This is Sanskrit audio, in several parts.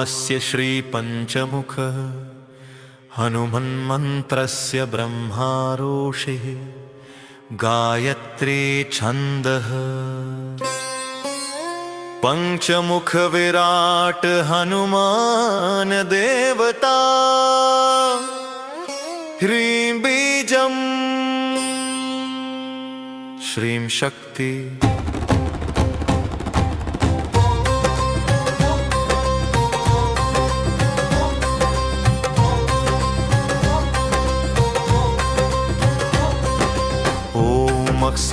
अस्य श्रीपञ्चमुख हनुमन्मन्त्रस्य ब्रह्मा ऋषिः गायत्री छन्दः पंचमुख विराट हनुमान देवता ह्रीं बीजम् श्रीं शक्ति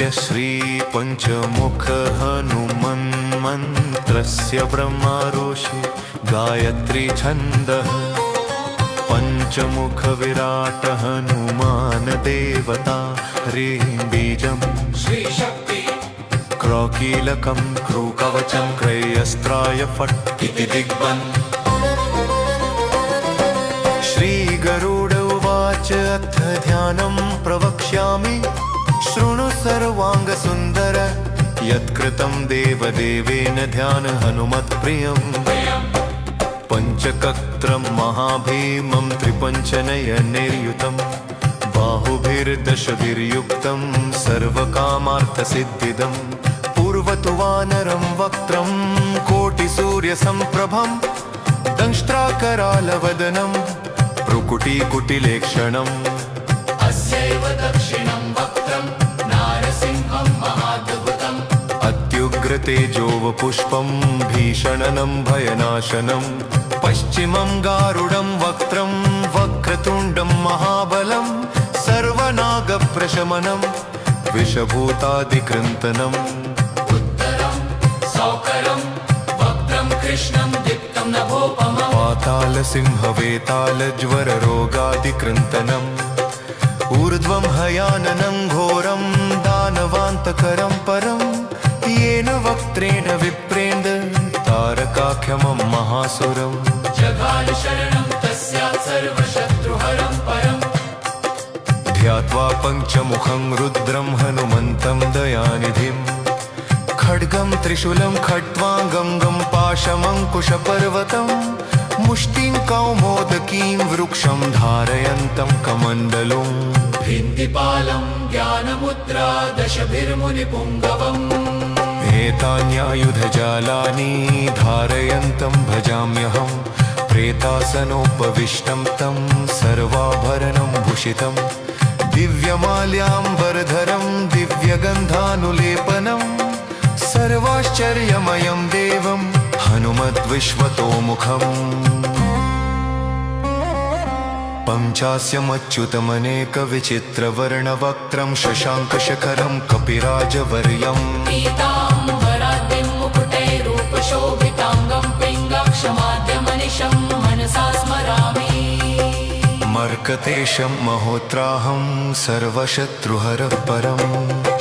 अस्य श्री पंचमुख हनुमन्मन्त्रस्य ब्रह्मा ऋषि गायत्री छन्दः पंचमुख विराट हनुमान देवता ह्रीं बीजम् श्री शक्ति क्रौकीलकं क्रूकवचं क्रयस्त्राय फट् इति दिग्बन् श्री गरुड उवाच अथ ध्यानं प्रवक्ष्यामि शृणु सर्वांग सुंदर यत्कृतं देवदेवेन ध्यान हनुमत्प्रियम् पंचकत्रं महाभीमं त्रिपञ्चनयनैर्युतं बाहुभिर्दशभिर्युक्तं सर्वकामार्थसिद्धिदं पूर्वतु वानरं वक्त्रं कोटिसूर्यसम्प्रभं दंष्ट्राकरालवदनं भ्रुकुटीकुटिलेक्षणम् अस्यैव दक्षिणं वक्त्रं नारसिंहं महाद्भुतम् अत्युग्रतेजोवपुष्पं भीषणनं भयनाशनं पश्चिमं गारुडं वक्त्रं वक्रतुण्डं महाबलं सर्वनागप्रशमनं विषभूतादिकृन्तनम् उत्तरं सौकरं वक्त्रं कृष्णं दीप्तं नभोपमम् पातालसिंहवेतालज्वररोगादिकृन्तनम् ऊर्ध्वं हयाननं घोरं दानवान्तकरं परं येन वक्त्रेण विप्रेन्द तारकाख्यमं महासुरम् जघान शरणं तस्यात् सर्वशत्रुहरं परम् ध्यात्वा पञ्चमुखं रुद्रं हनुमन्तं दयानिधिं खड्गं त्रिशूलं खट्वाङ्गं पाशमङ्कुशपर्वतं मुष्टिं कौमोदकीं वृक्षं धारयन्तं कमण्डलुम् भिन्दिपालं ज्ञानमुद्रा दशभिर्मुनिपुङ्गवम् एतान्यायुधजालानि धारयन्तं भजाम्यहं प्रेतासनोपविष्टं तं सर्वाभरणं भूषितं दिव्यमाल्याम्बरधरं दिव्यगन्धानुलेपनं सर्वाश्चर्यमयं देवं हनुमद्विश्वतोमुखम् पञ्चास्यमच्युतमनेकविचित्रवर्णवक्त्रं शशाङ्कशखरं कपिराजवर्यम् पीताम्बराद्रिं मुकुटैरूपशोभिताङ्गं पिङ्गाक्षमाद्यमनिशं मनसा स्मरामि मर्कतेशं महोत्राहं सर्वशत्रुहरः परं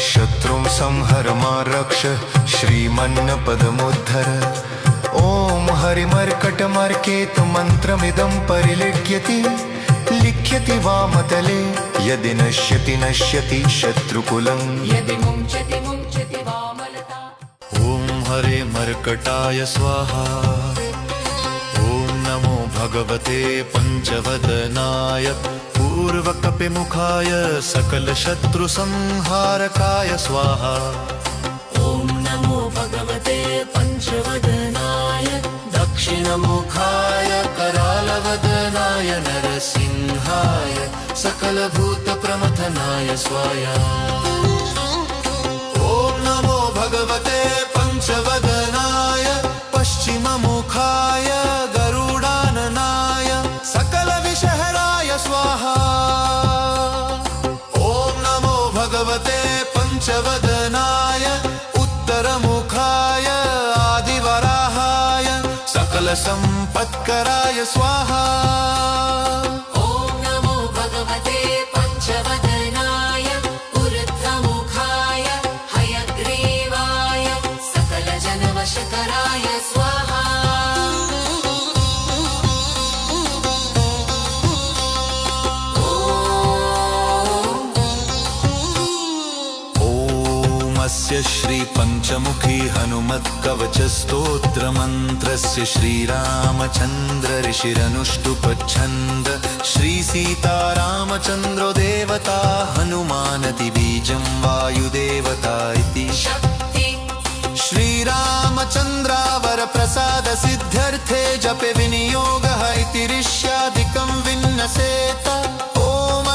शत्रुं संहर मा रक्ष श्रीमन्नपदमुद्धर ॐ हरिमर्कटमर्केतु मन्त्रमिदं परिलिख्यति लिख्यति वामतले यदि नश्यति नश्यति शत्रुकुलं यदि मुञ्चति मुञ्चति वामलता ॐ हरे मर्कटाय स्वाहा ॐ नमो भगवते पञ्चवदनाय पूर्वकपिमुखाय सकलशत्रुसंहारकाय स्वाहा ॐ नमो भगवते पञ्चवदनाय दक्षिणमुखाय करालवदनाय नरसिंहाय सकलभूतप्रमथनाय स्वाहा ॐ नमो भगवते पञ्चवदनाय पश्चिममुखाय गरुडाननाय सकलविषहराय स्वाहा ॐ नमो भगवते पञ्चवदनाय उत्तरमुखाय आदिवराहाय सकलसम्पत्कराय स्वाहा ॐ नमो भगवते पञ्चवदनाय ऊर्ध्वमुखाय हयग्रीवाय सकलजनवशकराय स्वाहा ॐ अस्य श्रीपञ्चमुखी हनुमत्कवचस्तोत्रमन्त्रस्य श्रीरामचन्द्र ऋषिरनुष्टुपच्छन्द श्रीसीतारामचन्द्रो देवता हनुमानति बीजं वायुदेवता इति शक्ति श्रीरामचन्द्रावर प्रसाद सिद्ध्यर्थे जपे विनियोगः इति ऋष्यादिकं विन्नसेत ॐ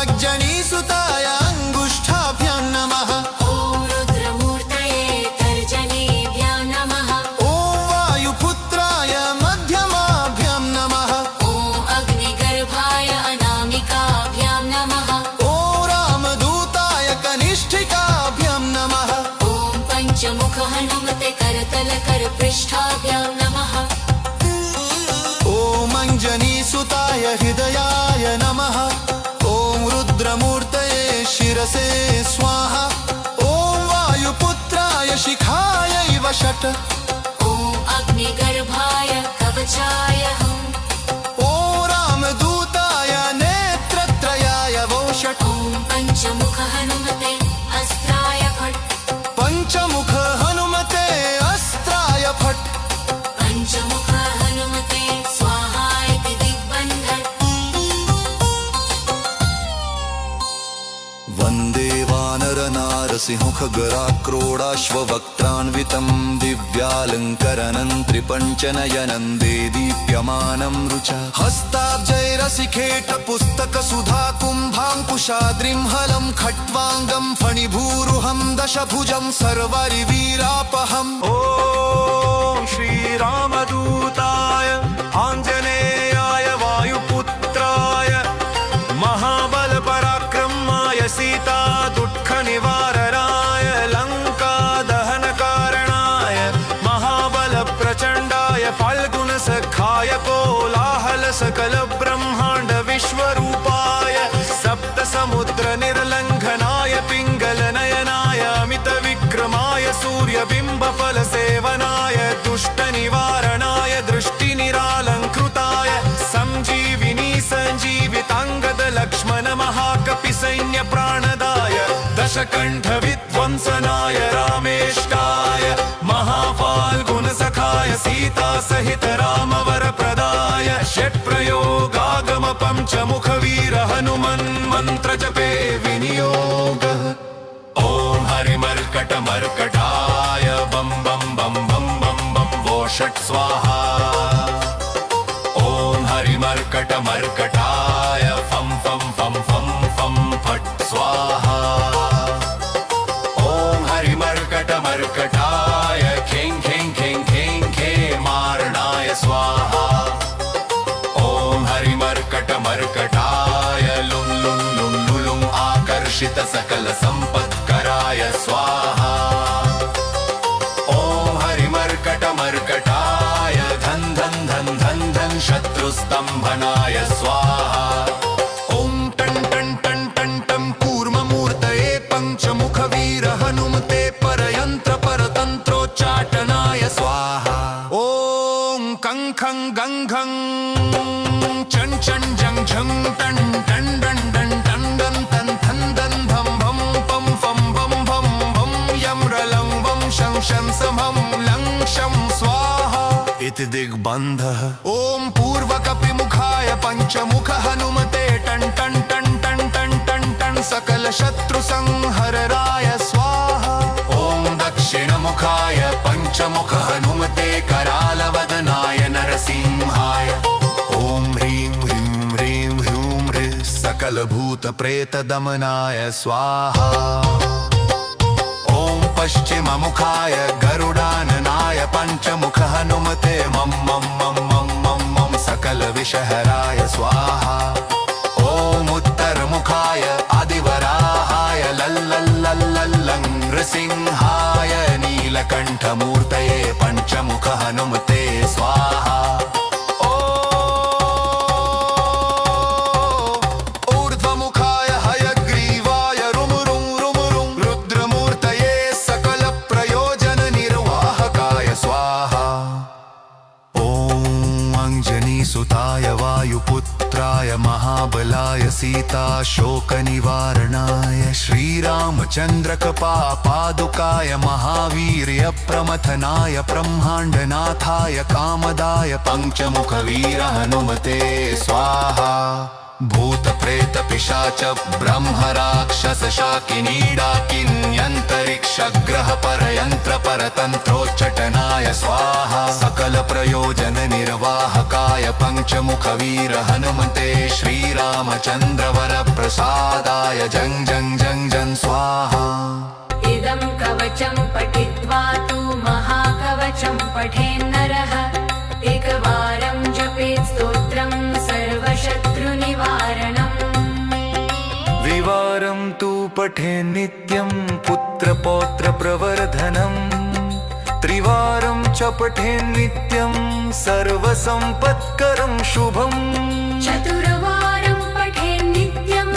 अग्जनीसुताय अङ्गुष्ठाभ्यां नमः ॐ रुद्रमूर्तये तर्जनीभ्यां नमः ॐ वायुपुत्राय मध्यमाभ्यां नमः ॐ अग्निगर्भाय अनामिकाभ्यां नमः ॐ रामदूताय कनिष्ठिकाभ्यां नमः ॐ पञ्चमुख हनुमते करतलकरपृष्ठाभ्यां नमः ॐ अञ्जनीसुताय हृदयाय नमः ॐ रुद्रमूर्तये शिरसे स्वाहा ॐ वायुपुत्राय शिखायैव षट् ॐ अग्निगर्भाय कवचाय हम् ॐ रामदूताय नेत्रत्रयाय वो षट् ॐ पञ्चमुख हनुमते अस्त्राय फट् पञ्चमुख हनुमते अस्त्राय फट् पञ्चमुख हनुमते स्वाहा इति दिग्बन्धन् वन्दे वानरनारसिंहखगराक्रोडाश्ववक्त्रान्वितं दिव्यालङ्करनं त्रिपञ्चनयनं देदीप्यमानं रुचा हस्ताब्जैरसिखेटपुस्तकसुधा कुम्भाङ्कुशाद्रिं हलं खट्वाङ्गं फणिभूरुहं दशभुजं सर्वरिवीरापहम् ॐ श्रीरामदूताय आञ्जनेयाय वायुपुत्राय महाबलपराक्रमाय सीता दुःखनिवारणाय लङ्कादहनकारणाय महाबलप्रचण्डाय फाल्गुनसखाय कोलाहलसकलब्रह्माण्ड विश्वरूपाय सप्तसमुद्रनिर्लङ्घनाय पिङ्गलनयनाय अमितविक्रमाय सूर्यबिम्बफलसेवनाय दुष्टनिवारणाय दृष्टिनिरालङ्कृताय सञ्जीविनी सञ्जीविताङ्गद लक्ष्मण महाकपिसैन्यप्राणदाय दशकण्ठविध्वंसनाय रामेष्टाय महाफाल्गुनसखाय सीतासहित रामवरप्रदाय षट्प्रयोगागम पञ्चमुखवीर हनुमन्मन्त्रजपे विनियोगः ॐ हरिमर्कटमर्कटाय बं बं बं बं बं बं वो षट् स्वाहा ॐ हरिमर्कटमर्कटाय फं फं फं फं फं फट् स्वाहा ॐ हरिमर्कटमर्कटाय खें खें खें खें खेमार्णाय स्वाहा ॐ हरिमर्कटमर्कटाय लुं लुं लुं लुलुं आकर्षित सकल सम्पत्कराय स्वाहा ॐ हरिमर्कटमर्कटाय धन धन धन धन धन शत्रुस्तम्भनाय स्वाहा ॐ टन् टन् टन् टन् टं कूर्ममूर्तये पञ्चमुखवीर हनुमते परयन्त्र परतन्त्रोच्चाटनाय स्वाहा ॐ कं खं गं घं चं चं जं झं टन् टन् डन् डन् टन् डन् तन् थन् दन् धं भं पं फं भं भं भं यं रलं वं शं शं समं लं शं स्वाहा इति दिग्बन्धः ॐ पूर्वकपिमुखाय पञ्चमुख हनुमते टन् टन् टन् टन् टन् टन् टन् सकलशत्रुसंहरणाय स्वाहा ॐ दक्षिणमुखाय पञ्चमुख हनुमते करालवदनाय नरसिंहाय ॐ ह्रीं ह्रीं ह्रीं ह्रूं ह्रीं सकलभूतप्रेतदमनाय स्वाहा ॐ पश्चिममुखाय गरुडाननाय पञ्चमुख हनुमते मं मं मं मं मं मं सकलविषहराय स्वाहा ॐ उत्तरमुखाय आदिवराहाय लल्लल्लल्लल्लं नृसिंहाय नीलकण्ठमूर्तये पञ्चमुख हनुमते स्वाहा ऊर्ध्वमुखाय हयग्रीवाय रुमुरुं रुमुरुं रुद्रमूर्तये सकलप्रयोजननिर्वाहकाय स्वाहा ॐ अञ्जनी लक्ष्मीसुताय वायुपुत्राय महाबलाय सीताशोकनिवारणाय श्रीरामचन्द्रकृपापादुकाय महावीर्यप्रमथनाय ब्रह्माण्डनाथाय कामदाय पञ्चमुखवीर हनुमते स्वाहा। भूतप्रेतपिशाच ब्रह्मराक्षसशाकिनीडाकिन्यन्तरिक्षग्रहपरयन्त्रपरतन्त्रोच्चाटनाय स्वाहा। सकलप्रयोजननिर्वाहकाय पञ्चमुखवीर हनुमते श्रीरामचन्द्रवरप्रसादाय जं जं जं जं स्वाहा। इदं कवचं पठित्वा तु महाकवचं पठेन्नरः एकवारं जपेत् स्तोत्रं सर्वशत्रुनिवारणम्। द्विवारं तु पठेन् नित्यं पुत्रपौत्रप्रवर्धनम्। त्रिवारं च पठेन् नित्यं सर्वसम्पत्करं शुभम्। चतुर्वारं पठेन् नित्यं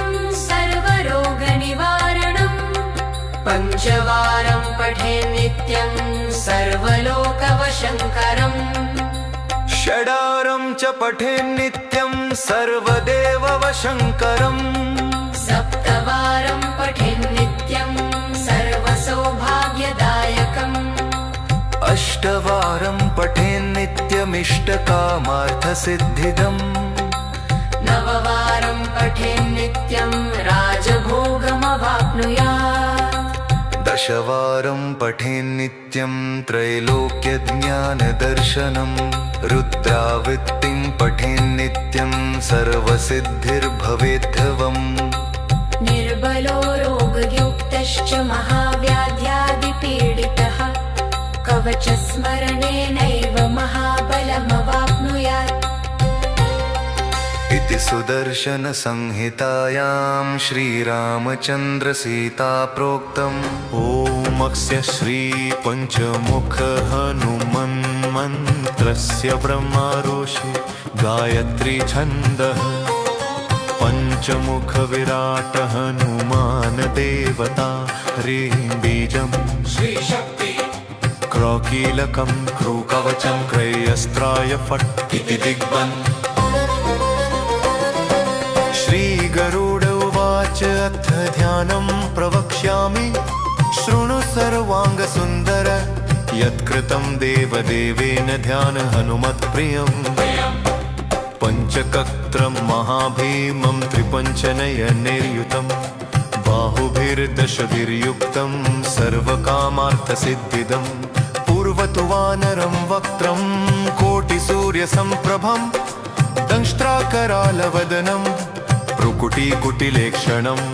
सर्वरोगनिवारणम्। पञ्चवारं पठेन् नित्यं सर्वलोकवशङ्करम्। षडारं च पठेन् नित्यं सर्वदेववशङ्करम्। सप्तवारं पठेन् नित्यं सर्वसौभाग्यदायकम्। अष्टवारं पठेन् नित्यमिष्टकामार्थसिद्धिदम्। नववारं पठेन् नित्यं राजभोगमवाप्नुयात्। दशवारं पठेन् नित्यं त्रैलोक्यज्ञानदर्शनम्। रुद्रावृत्तिं पठेन् नित्यं सर्वसिद्धिर्भवेद्धवम्। निर्बलो रोगयुक्तश्च महाव्याध्यादिपीडितः कवचस्मरणेनैव महाबलमवाप्नुयात्। इति सुदर्शनसंहितायां श्रीरामचन्द्रसीता प्रोक्तम्। ओमस्य श्रीपञ्चमुखहनुमन्मन्त्रस्य ब्रह्मऋषि गायत्री छन्दः। पञ्चमुखविराट हनुमान् देवता ह्रीं बीजं श्रीशक्ति क्रौकीलकं क्रूकवचं क्रयस्त्राय फट् इति दिग्बन्। श्रीगरुड उवाच अथ ध्यानं प्रवक्ष्यामि शृणु सर्वाङ्गसुन्दर यत्कृतं देवदेवेन ध्यान हनुमत्प्रियम्। पञ्चकत्रं महाभीमं त्रिपञ्चनयनैर्युतं बाहुभिर्दशभिर्युक्तं सर्वकामार्थसिद्धिदं। पूर्वतु वानरं वक्त्रं कोटिसूर्यसम्प्रभं दंष्ट्राकरालवदनं भ्रुकुटीकुटिलेक्षणम्।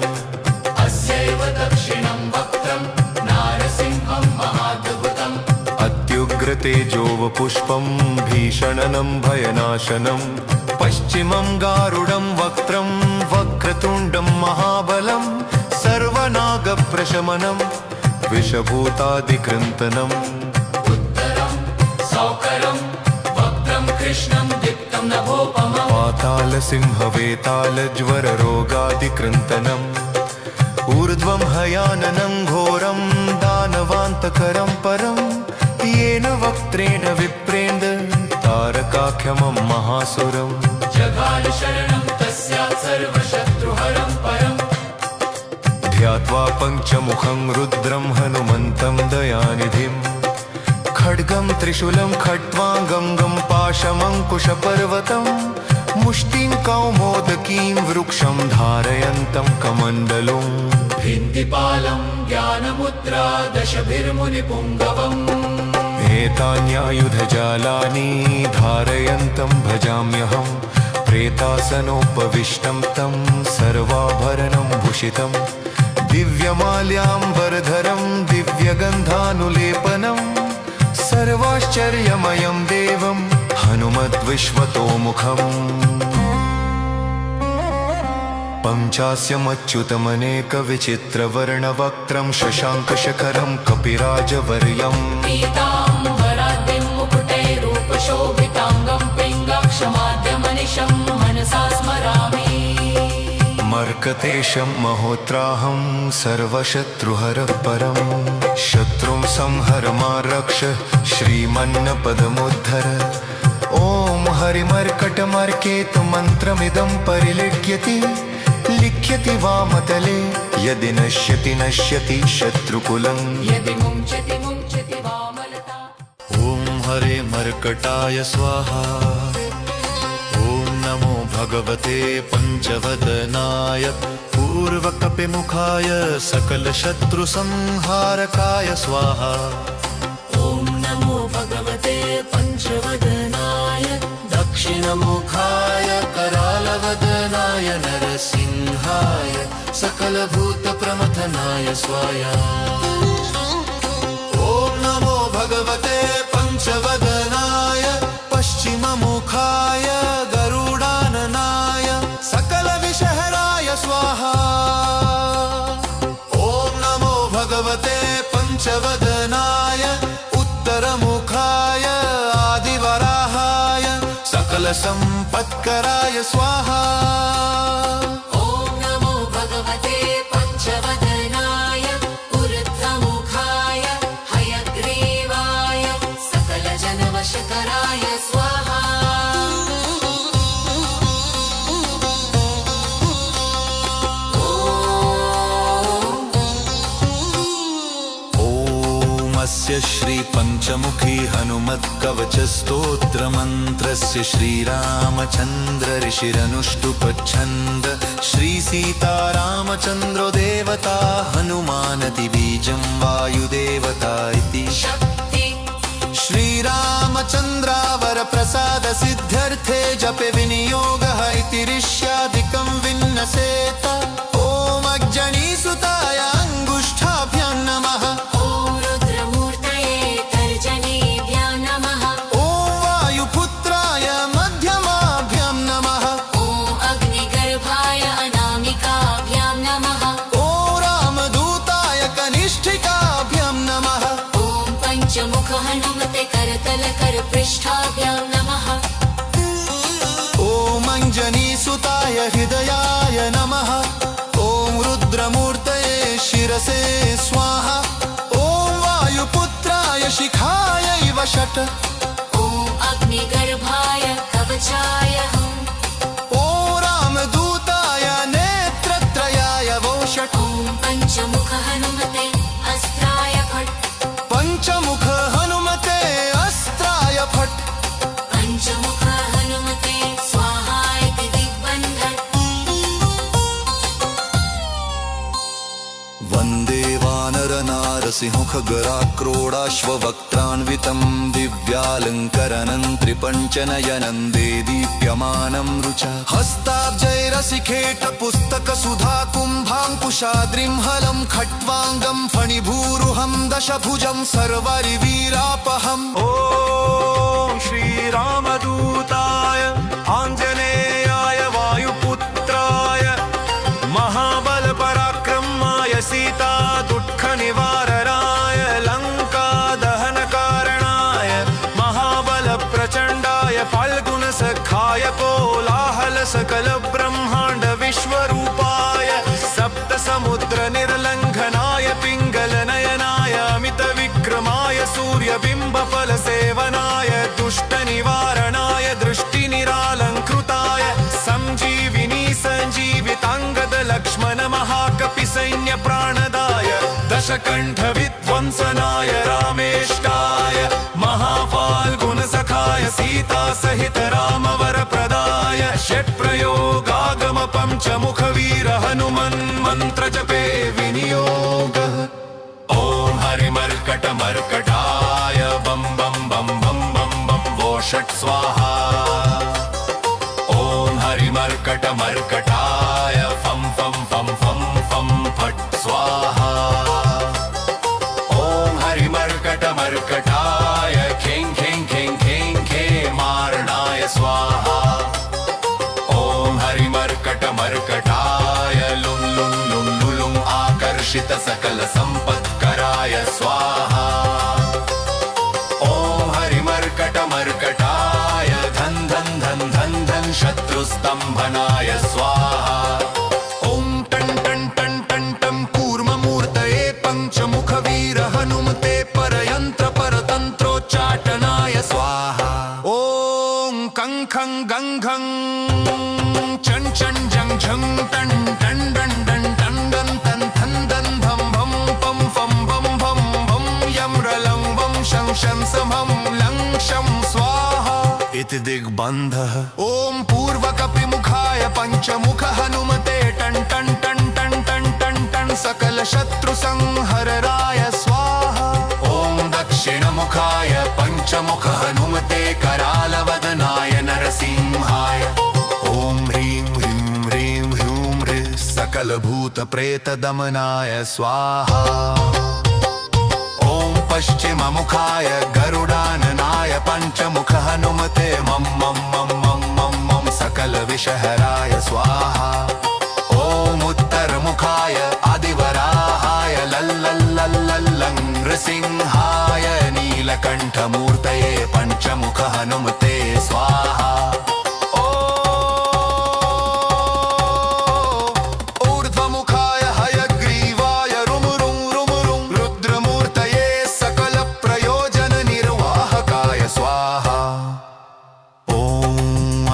अस्यैव दक्षिणं वक्त्रं नारसिंहं महाद्भुतम्। अत्युग्रतेजोवपुष्पं भीषणनं भयनाशनं। पश्चिमं गारुडं वक्त्रं वक्रतुण्डं महाबलं सर्वनागप्रशमनं विषभूतादिकृन्तनम्। उत्तरं सौकरं वक्त्रं कृष्णं दीप्तं नभोपमम्। पातालसिंहवेतालज्वररोगादिकृन्तनम्। ऊर्ध्वं हयाननं घोरं दानवान्तकरं परं येन वक्त्रेण विप्रेन्द्र तारकाख्यमं महासुरम्। जघान शरणं तस्यात् सर्वशत्रुहरं परम्। ध्यात्वा पञ्चमुखं रुद्रं हनुमन्तं दयानिधिं। खड्गं त्रिशूलं खट्वाङ्गं गं पाशमङ्कुशपर्वतं मुष्टिं कौमोदकीं वृक्षं धारयन्तं कमण्डलुम्। भिन्दिपालं ज्ञानमुद्रा दशभिर्मुनिपुङ्गवम्। एतान्यायुधजालानि धारयन्तं भजाम्यहं। प्रेतासनोपविष्टं तं सर्वाभरणं भूषितं। दिव्यमाल्याम्बरधरं दिव्यगन्धानुलेपनं सर्वाश्चर्यमयं देवं हनुमद्विश्वतोमुखम्। पञ्चास्यमच्युतमनेकविचित्रवर्णवक्त्रं शशाङ्कशखरं कपिराजवर्यम्। पीताम्बराद्रिं मुकुटैरूपशोभिताङ्गं पिङ्गाक्षमाद्यमनिशं मनसा स्मरामि। मर्कतेशं महोत्राहं सर्वशत्रुहरः परं। शत्रुं संहर मा रक्ष श्रीमन्नपदमुद्धर। ॐ हरिमर्कटमर्केतुमन्त्रमिदं परिलिख्यति लिख्यति वामतले यदि नश्यति नश्यति शत्रुकुलं यदि मुञ्चति मुञ्चति वामलता ॐ हरे मर्कटाय स्वाहा ॐ नमो भगवते पञ्चवदनाय पूर्वकपिमुखाय सकलशत्रुसंहारकाय स्वाहा ॐ नमो भगवते पञ्चवदनाय दक्षिणमुखाय करालवदनाय नरसिंहाय सकलभूतप्रमथनाय स्वाहा ॐ नमो भगवते पञ्चवदनाय पश्चिममुखाय गरुडाननाय सकलविषहराय स्वाहा ॐ नमो भगवते पञ्चवदनाय उत्तरमुखाय आदिवराहाय सकलसम्पत्कराय स्वाहा ॐ नमो भगवते पञ्चवदनाय ऊर्ध्वमुखाय हयग्रीवाय सकलजनवशकराय स्वाहा स्य श्री पंचमुखी हनुमत्कवच स्तोत्रमन्त्रस्य श्रीरामचन्द्र ऋषिरनुष्टुप्छन्द श्री सीतारामचन्द्रो देवता हनुमानदिबीजं वायुदेवता इति शक्ति श्रीरामचन्द्रावर प्रसाद सिद्ध्यर्थे जपे विनियोगः इति ऋष्यादिकं विन्नसेत ॐ अग्जनीसुताय अङ्गुष्ठाभ्यां नमः हनुमते करतल कर पृष्ठाभ्यां नमः ॐ अञ्जनीसुताय हृदयाय नमः ॐ रुद्रमूर्तये शिरसे स्वाहा ॐ वायुपुत्राय शिखायै वषट् ॐ अग्निगर्भाय कवचाय हम् ॐ रामदूताय नेत्रत्रयाय वोषट् ॐ पञ्चमुख हनुमते अस्त्राय फट् पञ्चमुख हनुमते अस्त्राय फट् पञ्चमुख हनुमते स्वाहा इति दिग्बन्धन् वन्दे वानरनारसिंहखगराक्रोडाश्ववक्त्रान्वितं दिव्यालङ्करनं त्रिपञ्चनयनं देदीप्यमानं रुचा हस्ताब्जैरसिखेटपुस्तकसुधा कुम्भाङ्कुशाद्रिं हलं खट्वाङ्गं फणिभूरुहं दशभुजं सर्वरिवीरापहम् ॐ श्रीरामदूताय आञ्जनेयाय वायुपुत्राय महाबलपराक्रमाय सीता दुःखनिवारणाय लङ्कादहनकारणाय महाबलप्रचण्डाय फाल्गुनसखाय कोलाहलसकलब्रह्माण्ड विश्वरूपाय सप्तसमुद्रनिर्लङ्घनाय पिङ्गलनयनाय अमितविक्रमाय सूर्यबिम्बफलसेवनाय दुष्टनिवारणाय दृष्टिनिरालङ्कृताय सञ्जीविनी सञ्जीविताङ्गद लक्ष्मण महाकपिसैन्यप्राणदाय दशकण्ठविध्वंसनाय रामेष्टाय महाफाल्गुनसखाय सीतासहित रामवरप्रदाय षट्प्रयोगागम पञ्चमुखवीर हनुमन्मन्त्रजपे विनियोगः ॐ हरिमर्कटमर्कटाय बं बं बं बं बं बं वो षट् स्वाहा ॐ हरिमर्कटमर्कटाय फं फं फं फं फं फट् स्वाहा ॐ हरिमर्कटमर्कटाय खें खें खें खें खेमारणाय स्वाहा ॐ हरिमर्कटमर्कटाय लुं लुं लुं लुलुं आकर्षित सकलसम्पत्कराय स्वाहा ॐ हरिमर्कटमर्कटाय धन धन धन धन धन शत्रुस्तम्भनाय स्वाहा ॐ टन् टन् टन् टन् टं कूर्ममूर्तये पञ्चमुखवीर हनुमते परयन्त्र परतन्त्रोच्चाटनाय स्वाहा ॐ कं खं गं घं चं चं जं झं टं टं डं डं टं डं तं थं दं भं भं पं फं भं भं भं यं रलं वं शं शं समं लं शं स्वाहा इति दिग्बन्धः ॐ पूर्वकपिमुखाय पञ्चमुख हनुमते टं टं टं टं टं टं टं सकलशत्रुसंहरराय स्वाहा ॐ दक्षिणमुखाय पञ्चमुख हनुमते करालवदनाय नरसिंहाय ॐ ह्रीं ह्रीं ह्रीं ह्रूं ह्रीं सकलभूतप्रेतदमनाय स्वाहा ॐ पश्चिममुखाय गरुडाननाय पञ्चमुख हनुमते मं मं मं मं मं मं सकलविषहराय स्वाहा ॐ उत्तरमुखाय आदिवराहाय लल्लल्लल्लं नृसिंहाय नीलकण्ठमूर्तये पञ्चमुख हनुमते स्वाहा ऊर्ध्वमुखाय हयग्रीवाय रुं रुं रुं रुं रुद्रमूर्तये सकलप्रयोजननिर्वाहकाय स्वाहा ॐ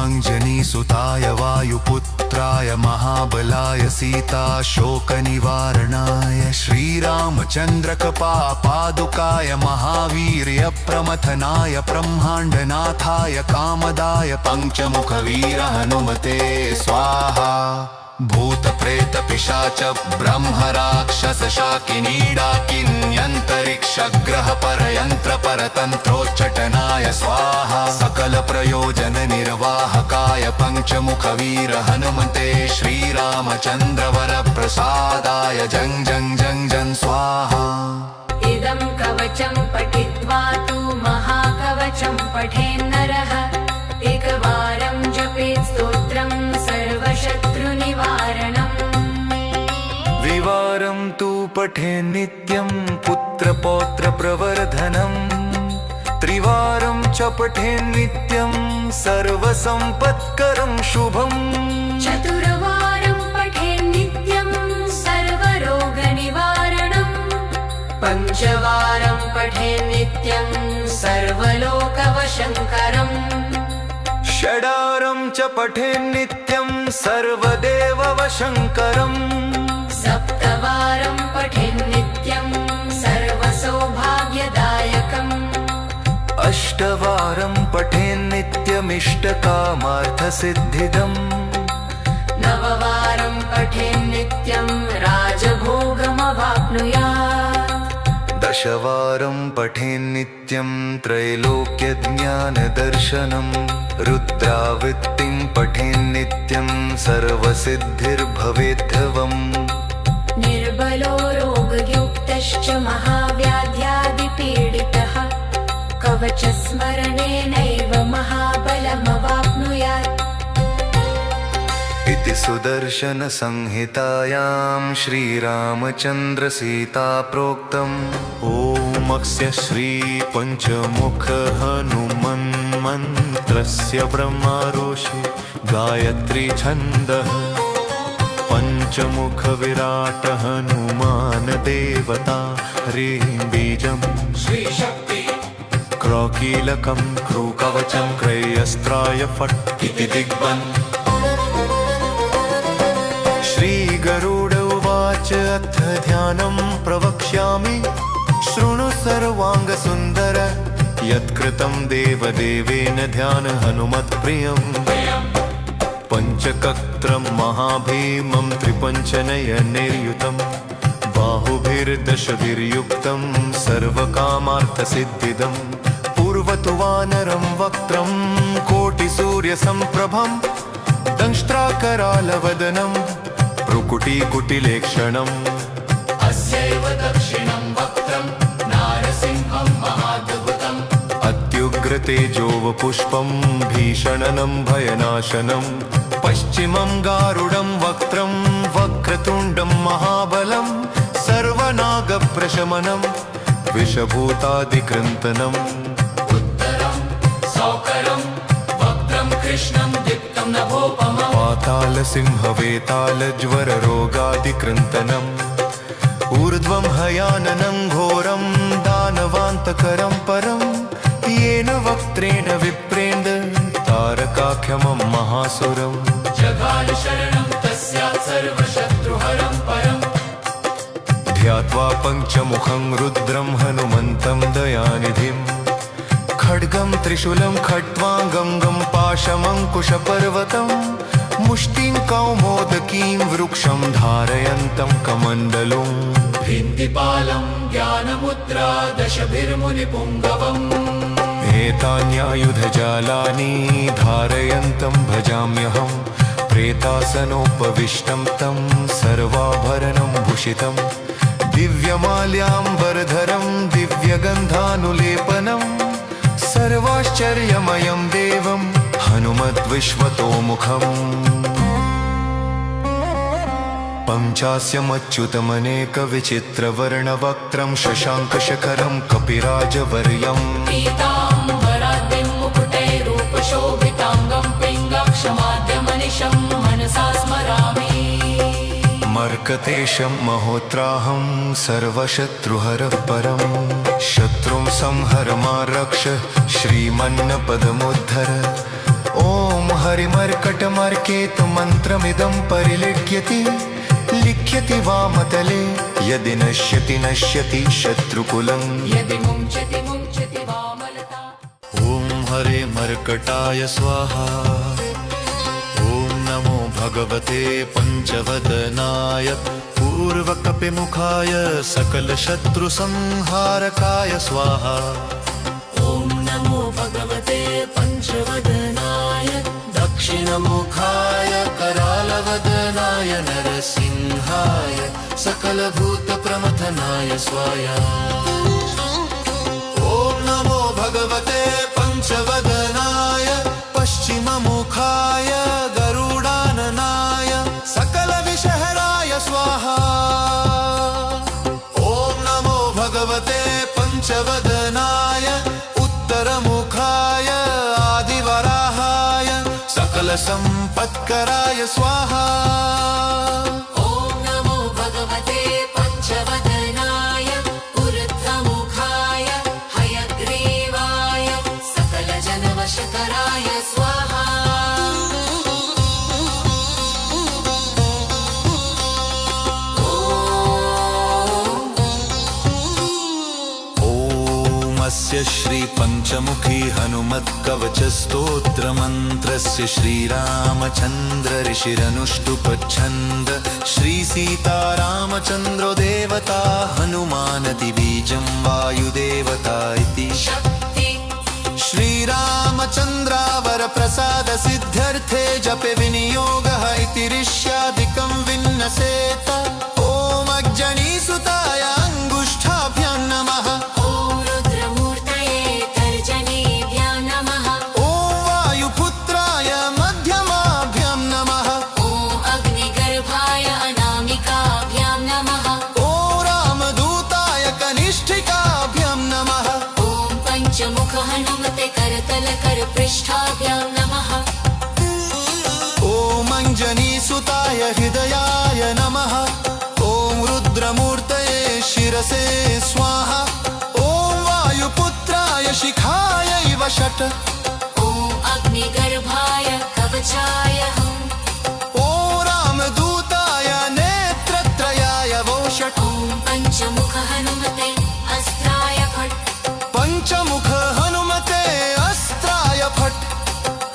अञ्जनीसुताय वायुपुत्राय महाबलाय सीताशोकनिवारणाय श्रीरामचन्द्रकपापादुकाय महावीर्यप्रमथनाय ब्रह्माण्डनाथाय कामदाय पञ्चमुखवीर हनुमते स्वाहा भूतप्रेतपिशाच ब्रह्मराक्षसशाकिनीडाकिन्यन्तरिक्षग्रहपरयन्त्रपरतन्त्रोच्चटनाय स्वाहा सकलप्रयोजननिर्वाहकाय पञ्चमुखवीर हनुमते श्रीरामचन्द्रवरप्रसादाय जं जं जं जं स्वाहा इदं कवचं पठित्वा तु महाकवचं पठेन्नरः एकवारं जपेत् स्तोत्रं सर्वशत्रुनिवारणम् द्विवारं तु पठेन् नित्यं पुत्रपौत्रप्रवर्धनम् त्रिवारं च पठेन् नित्यं सर्वसम्पत्करं शुभम् चतुर्वारं पठेन् नित्यं सर्वरोगनिवारणम् पञ्चवारं पठेन् नित्यं सर्वलोकवशङ्करम् षडारं च पठेन् नित्यं सर्वदेववशङ्करम् सप्तवारं पठेन् नित्यं सर्वसौभाग्यदायकम् अष्टवारं पठेन् नित्यमिष्टकामार्थसिद्धिदम् नववारं पठेन् नित्यं राजभोगमवाप्नुयात् दशवारं पठेन् नित्यं त्रैलोक्यज्ञानदर्शनम् रुद्रावृत्तिं पठेन् नित्यं सर्वसिद्धिर्भवेद्धवम् निर्बलो रोगयुक्तश्च महाव्याध्यादिपीडितः कवचस्मरणेनैव महाबलमवाप्नुयात् इति सुदर्शनसंहितायां श्रीरामचन्द्रसीताप्रोक्तम् ॐ श्रीपञ्चमुख हनुमन्मन्त्रस्य ब्रह्मऋषि गायत्री छन्दः पञ्चमुख विराट हनुमान् देवता ह्रीं बीजं श्रीशक्ति क्रौकीलकं क्रूकवचं क्रयस्त्राय फट् इति दिग्बन् श्रीगरुड उवाच अथ ध्यानं प्रवक्ष्यामि शृणु सर्वाङ्गसुन्दर यत्कृतं देवदेवेन ध्यान हनुमत्प्रियम् पञ्चकत्रं महाभीमं त्रिपञ्चनयनैर्युतं बाहुभिर्दशभिर्युक्तं सर्वकामार्थसिद्धिदं पूर्वतु वानरं वक्त्रं कोटिसूर्यसम्प्रभं दंष्ट्राकरालवदनं भ्रुकुटीकुटिलेक्षणम् अस्यैव दक्षिणं वक्त्रं नारसिंहं महाद्भुतम् अत्युग्रतेजोवपुष्पं भीषणनं भयनाशनं पश्चिमं गारुडं वक्त्रं वक्रतुण्डं महाबलं सर्वनागप्रशमनं विषभूतादिकृन्तनम् उत्तरं सौकरं वक्त्रं कृष्णं दीप्तं नभोपमम् पातालसिंहवेतालज्वररोगादिकृन्तनम् ऊर्ध्वं हयाननं घोरं दानवान्तकरं परं येन वक्त्रेण विप्रेन्द्र तारकाख्यमं महासुरम् जगाल शरणं तस्यात् सर्वशत्रुहरं परम् ध्यात्वा पञ्चमुखं रुद्रं हनुमन्तं दयानिधिम् खड्गं त्रिशूलं खट्वाङ्गं गं पाशमङ्कुशपर्वतं मुष्टिं कौमोदकीं वृक्षं धारयन्तं कमण्डलुम् भिन्तिपालं ज्ञानमुद्रा दशभिर्मुनिपुङ्गवम् एतान्यायुधजालानि धारयन्तं भजाम्यहम् प्रेतासनोपविष्टं तं सर्वाभरणं भूषितं दिव्यमाल्याम्बरधरं दिव्यगन्धानुलेपनं सर्वाश्चर्यमयं देवं हनुमद्विश्वतोमुखम् पञ्चास्यमच्युतमनेकविचित्रवर्णवक्त्रं शशाङ्कशखरं कपिराजवर्यम् पीताम्बराद्रिं मुकुटैरूपशोभिताङ्गं पिङ्गाक्षमाद्यमनिशं मनसा स्मरामि मर्कतेशं महोत्राहं सर्वशत्रुहरः परं शत्रुं संहर मा रक्ष श्रीमन्नपदमुद्धर ॐ हरिमर्कटमर्केतु मन्त्रमिदं परिलिख्यति लिख्यति वामतले यदि नश्यति नश्यति शत्रुकुलं यदि मुञ्चति मुञ्चति वामलता ॐ हरे मर्कटाय स्वाहा ॐ नमो भगवते पञ्चवदनाय पूर्वकपिमुखाय सकलशत्रुसंहारकाय स्वाहा ॐ नमो भगवते पञ्चवदनाय दक्षिणमुखाय करालवदनाय नरसिंहाय सकलभूतप्रमथनाय स्वाया ॐ नमो भगवते पञ्चवदनाय पश्चिममुखाय गरुडाननाय सकलविषहराय स्वाहा ॐ नमो भगवते पञ्चवदनाय उत्तरमुखाय आदिवराहाय सकलसम्पत्कराय स्वाहा ॐ नमो भगवते पञ्चवदनाय ऊर्ध्वमुखाय हयग्रीवाय सकलजनवशकराय स्वाहा स्य श्रीपञ्चमुखी हनुमत्कवचस्तोत्रमन्त्रस्य श्रीरामचन्द्र ऋषिरनुष्टुपच्छन्द श्रीसीतारामचन्द्रो देवता हनुमानदिबीजं वायुदेवता इति शक्ति श्रीरामचन्द्रावरप्रसादसिद्ध्यर्थे जपे विनियोगः इति ऋष्यादिकं विन्नसेत ॐ अग्जनीसुताय अङ्गुष्ठाभ्यां नमः मुख हनुमते करतल कर पृष्ठाभ्यां नमः ॐ अञ्जनीसुताय हृदयाय नमः ॐ रुद्रमूर्तये शिरसे स्वाहा ॐ वायुपुत्राय शिखायैव षट् ॐ अग्निगर्भाय कवचाय हम् ॐ रामदूताय नेत्रत्रयाय वो षट् ॐ पञ्चमुख हनुमते अस्त्राय फट् पञ्चमुख हनुमते अस्त्राय फट्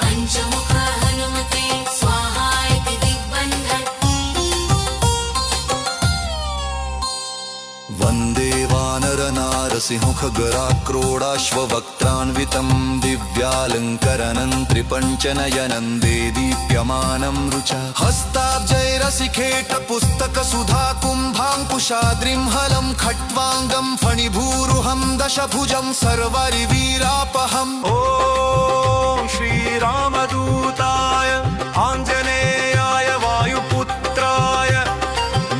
पञ्चमुख हनुमते स्वाहा इति दिग्बन्धन् वन्दे वानरनारसिंहखगराक्रोडाश्ववक्त्रान्वितं दिव्यालङ्करनं त्रिपञ्चनयनं देदीप्यमानं रुचा हस्ताब्जैरसिखेटपुस्तकसुधा कुम्भाङ्कुशाद्रिं हलं खट्वाङ्गं फणिभूरुहं दशभुजं सर्वरिवीरापहम् ॐ श्रीरामदूताय आञ्जनेयाय वायुपुत्राय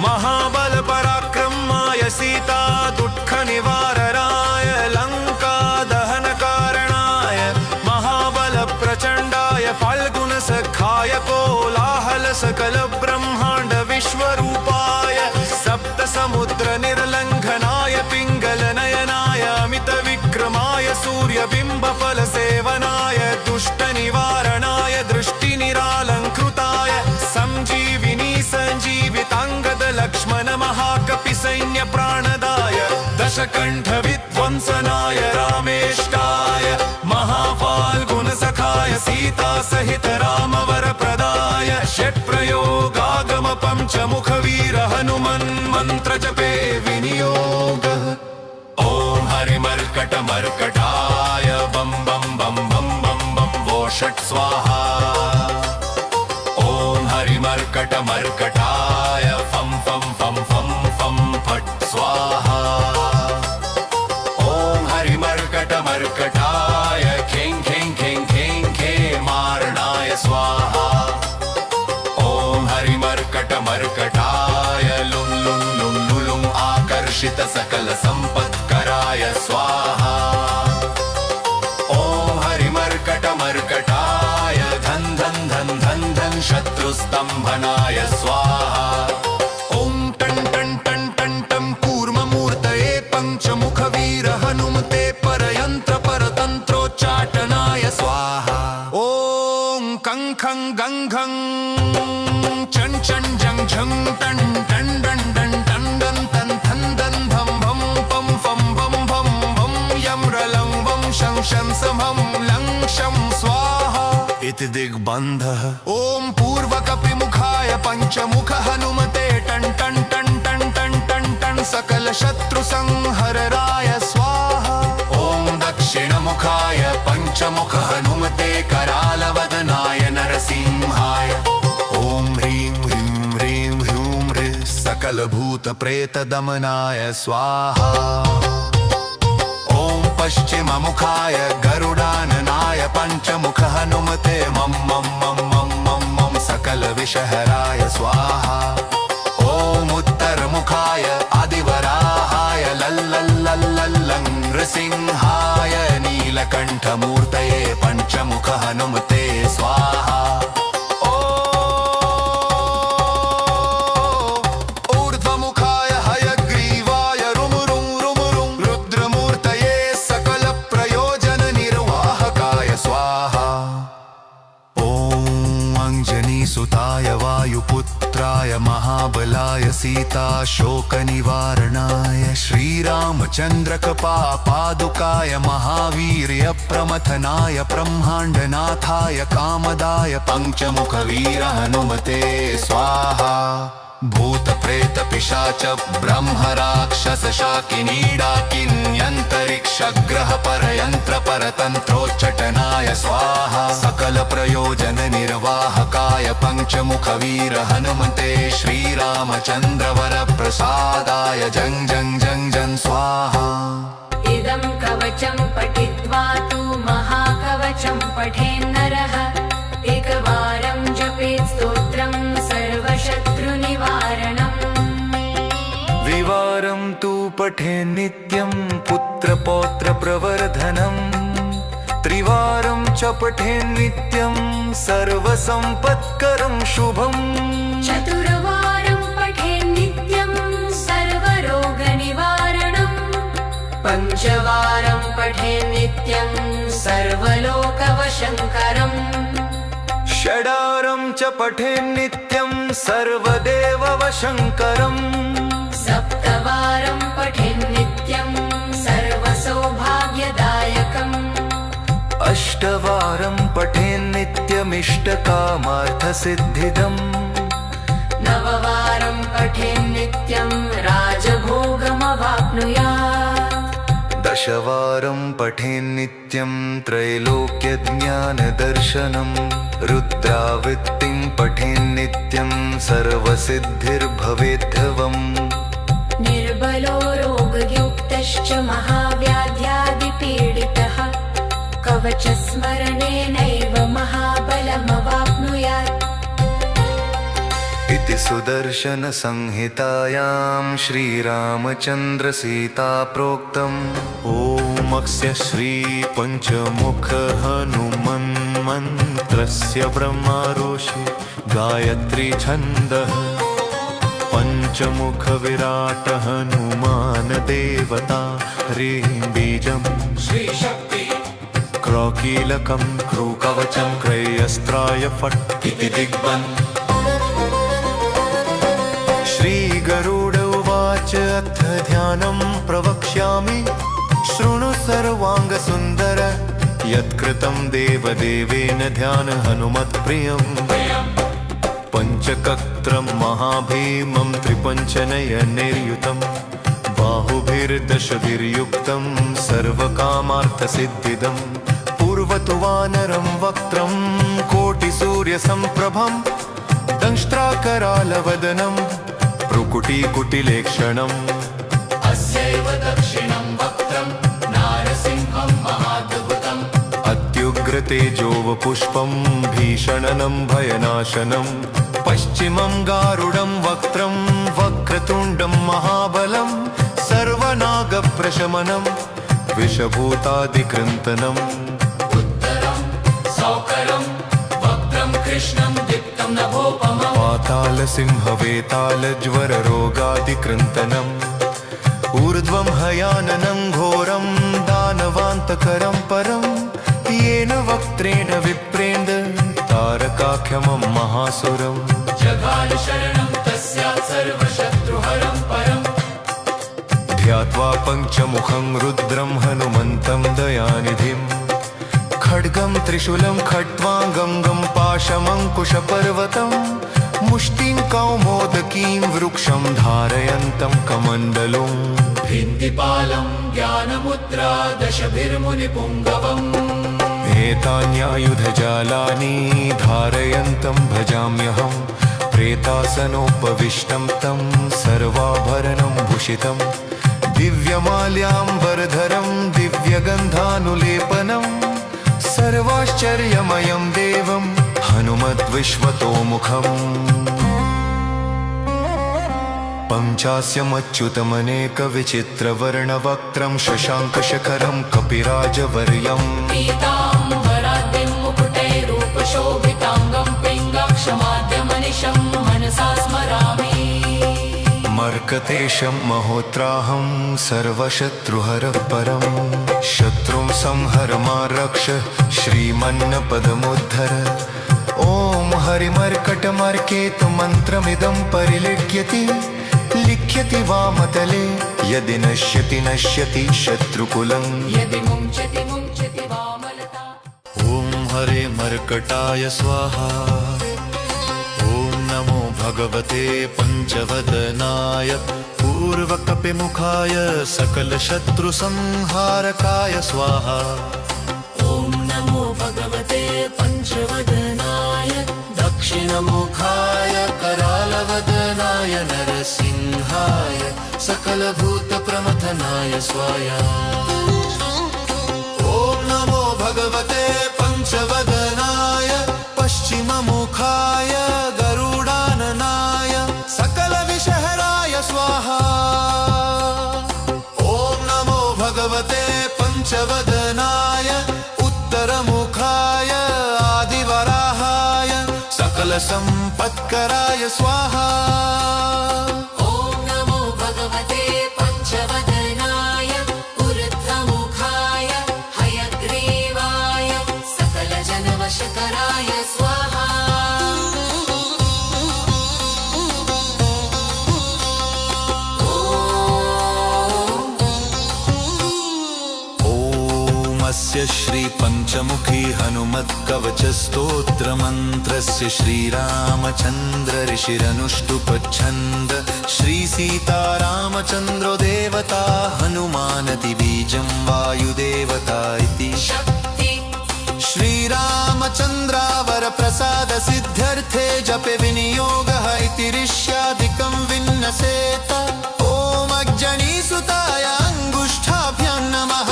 महाबलपराक्रमाय सीता दुःखनिवारणाय लङ्कादहनकारणाय महाबलप्रचण्डाय फाल्गुनसखाय कोलाहलसकलब्रह्माण्डविश्वरूपाय सप्तसमुद्रनिर्लङ्घनाय पिङ्गलनयनाय अमितविक्रमाय सूर्यबिम्बफलसेवनाय दुष्टनिवारण सीता सहित राम वर प्रदाय षट्प्रयोगागम पंचमुख वीर हनुमन् मंत्र जपे विनियोग ॐ हरिमर्कट मर्कटाय बम बम बम बम बम बम वो षट् स्वाहा ॐ हरिमर्कट मर्कटाय फं फं फं फं फं फट् स्वाहा ॐ हरिमर्कट मर्कटाय खें खें खें खें खें मारणाय स्वाहा ॐ हरिमर्कट मर्कटाय लुं लुं लुं लुलुं आकर्षित सकल संपत्कराय स्वाहा ॐ हरिमर्कट मर्कटाय धन धन धन धन धन शत्रुस्तंभनाय स्वाहा ॐ टन टन टन टन टं कूर्ममूर्तये पंचमुख वीर हनुमते परयंत्र परतंत्रोच्चाटनाय स्वाहा ॐ कं खं गं घं चं चं जं झं टं टं डं डं टं डं तं थं दं धं भं पं फं भं भं भं यं रलं वं शं शं समं लं शं स्वाहा इति दिग्बन्धः ॐ पूर्वकपिमुखाय पञ्चमुख हनुमते टं टं टं टं टं टं टं सकल शत्रु संहरणाय स्वाहा ॐ दक्षिणमुखाय पंचमुख हनुमते करालवदनाय नरसिंहाय ॐ ह्रीं ह्रीं ह्रीं ह्रूं ह्रीं सकल भूत प्रेत दमनाय स्वाहा ॐ पश्चिममुखाय गरुडाननाय पंचमुख हनुमते मम मम मम मम मम मम सकल विषहराय स्वाहा ॐ उत्तरमुखाय आदिवराहाय लल्लल्लल्लल्लं नृसिंहाय नीलकण्ठमूर्तये पंचमुख हनुमते स्वाहा ऊर्ध्वमुखाय हयग्रीवाय रुमुरुं रुमुरुं रुद्रमूर्तये सकल प्रयोजन निर्वाहकाय स्वाहा ॐ अञ्जनीसुताय वायुपुत्राय महाबलाय सीता शोकनिवारणाय श्रीरामचन्द्रकृपा पादुकाय महावीर्य प्रमथनाय ब्रह्माण्डनाथाय कामदाय पंचमुख वीर हनुमते स्वाहा भूत प्रेत पिशाच ब्रह्म राक्षस शाकिनी डाकिन्यन्तरिक्ष ग्रह परयंत्र परतंत्रोच्चटनाय स्वाहा सकल प्रयोजन निर्वाहकाय पंचमुख वीर हनुमते श्रीरामचंद्र वर प्रसादाय जं जं जं जं स्वाहा इदं कवचं पठित्वा तु महाकवचं पठेन्नरः एकवारं जपेत् स्तोत्रं सर्वशत्रुनिवारणम् द्विवारं तु पठे नित्यं पुत्रपौत्रप्रवर्धनम् त्रिवारं च पठे नित्यं सर्वसम्पत्करं शुभम् चतुर्वारं पठेत् नित्यं सर्वरोगनिवारणम् पञ्चवारं पठेत् नित्यं सर्वलोकवशङ्करम् षडारं च पठे नित्यं सर्वदेववशङ्करम् सप्तवारं पठेत् नित्यं सर्वसौभाग्यदायकम् अष्टवारं पठे नित्यमिष्टकामार्थसिद्धिदम् नववारं पठेत् नित्यं राजभोगमवाप्नुयात् दशवारं पठे नित्यं त्रैलोक्यज्ञानदर्शनम् रुद्रावृत्तिं पठे नित्यं सर्वसिद्धिर्भवेद्धवम् निर्बलो रोगयुक्तश्च महाव्याध्यादिपीडितः कवचस्मरणेनैव महाबलमवाप्नुयात् इति सुदर्शनसंहितायां श्रीरामचन्द्रसीता प्रोक्तम् ॐ अस्य श्रीपञ्चमुख हनुमन्मन्त्रस्य ब्रह्मारोषि गायत्री छन्दः पंचमुख विराट हनुमान देवता ह्रीं बीजं श्रीशक्ति क्रौकीलकं क्रूकवचं क्रयस्त्राय फट् इति दिग्बन् श्रीगरुड उवाच अथ ध्यानं प्रवक्ष्यामि शृणु सर्वाङ्गसुन्दर यत्कृतं देवदेवेन ध्यान हनुमत्प्रियम् पञ्चकत्रं महाभीमं त्रिपञ्चनयनैर्युतं बाहुभिर्दशभिर्युक्तं सर्वकामार्थसिद्धिदं पूर्वतु वानरं वक्त्रं कोटिसूर्यसम्प्रभं दंष्ट्राकरालवदनं भ्रुकुटीकुटिलेक्षणम् अस्यैव दक्षिणं वक्त्रं नारसिंहं महाद्भुतम् अत्युग्रतेजोवपुष्पं भीषणनं भयनाशनं पश्चिमं गारुडं वक्त्रं वक्रतुण्डं महाबलं सर्वनागप्रशमनं विषभूतादिकृन्तनम् उत्तरं सौकरं वक्त्रं कृष्णं दीप्तं नभोपमम् पातालसिंहवेतालज्वररोगादिकृन्तनम् ऊर्ध्वं हयाननं घोरं दानवान्तकरं परं येन वक्त्रेण विप्रेन्द तारकाख्यमं महासुरम् जगाल शरणं तस्यात् सर्वशत्रुहरं परम् ध्यात्वा पञ्चमुखं रुद्रं हनुमन्तं दयानिधिं खड्गं त्रिशूलं खट्वाङ्गं पाशमङ्कुशपर्वतं मुष्टिं कौमोदकीं वृक्षं धारयन्तं कमण्डलुम् भिन्तिपालं ज्ञानमुद्रा दशभिर्मुनिपुङ्गवम् एतान्यायुधजालानि धारयन्तं भजाम्यहं प्रेतासनोपविष्टं तं सर्वाभरणं भूषितं दिव्यमाल्याम्बरधरं दिव्यगन्धानुलेपनं सर्वाश्चर्यमयं देवं हनुमद्विश्वतोमुखम् पञ्चास्यमच्युतमनेकविचित्रवर्णवक्त्रं शशाङ्कशखरं कपिराजवर्यम् पीताम्बराद्रिं मुकुटैरूपशोभिताङ्गं पिङ्गाक्षमाद्यमनिशं मनसा स्मरामि मर्कतेशं महोत्राहं सर्वशत्रुहरः परं शत्रुं संहर मा रक्ष श्रीमन्नपदमुद्धर ॐ हरिमर्कटमर्केतु मन्त्रमिदं परिलिख्यति लिख्यति वामतले यदि नश्यति नश्यति शत्रुकुलम् यदि मुञ्चति वामलता ॐ हरे मर्कटाय स्वाहा ॐ नमो भगवते पञ्चवदनाय पूर्वकपिमुखाय सकलशत्रुसंहारकाय स्वाहा ॐ नमो भगवते पञ्चवदनाय दक्षिणमुखाय करालवदनाय नरसिंहाय सकलभूतप्रमथनाय स्वाहा ॐ नमो भगवते पञ्चवदनाय पश्चिममुखाय गरुडाननाय सकलविषहराय स्वाहा ॐ नमो भगवते पञ्चवदनाय उत्तरमुखाय आदिवराहाय सकलसम्पत्कराय स्वाहा ॐ नमो भगवते पञ्चवदनाय ऊर्ध्वमुखाय हयग्रीवाय सकलजनवशकराय स्वाहा स्य श्रीपञ्चमुखी हनुमत्कवचस्तोत्रमन्त्रस्य श्रीरामचन्द्र ऋषिरनुष्टुपच्छन्द श्रीसीतारामचन्द्रो देवता हनुमानति बीजं वायुदेवता इति शक्ति श्रीरामचन्द्रावरप्रसादसिद्ध्यर्थे जपे विनियोगः इति ऋष्यादिकं विन्नसेत ॐ अग्जनीसुताय अङ्गुष्ठाभ्यां नमः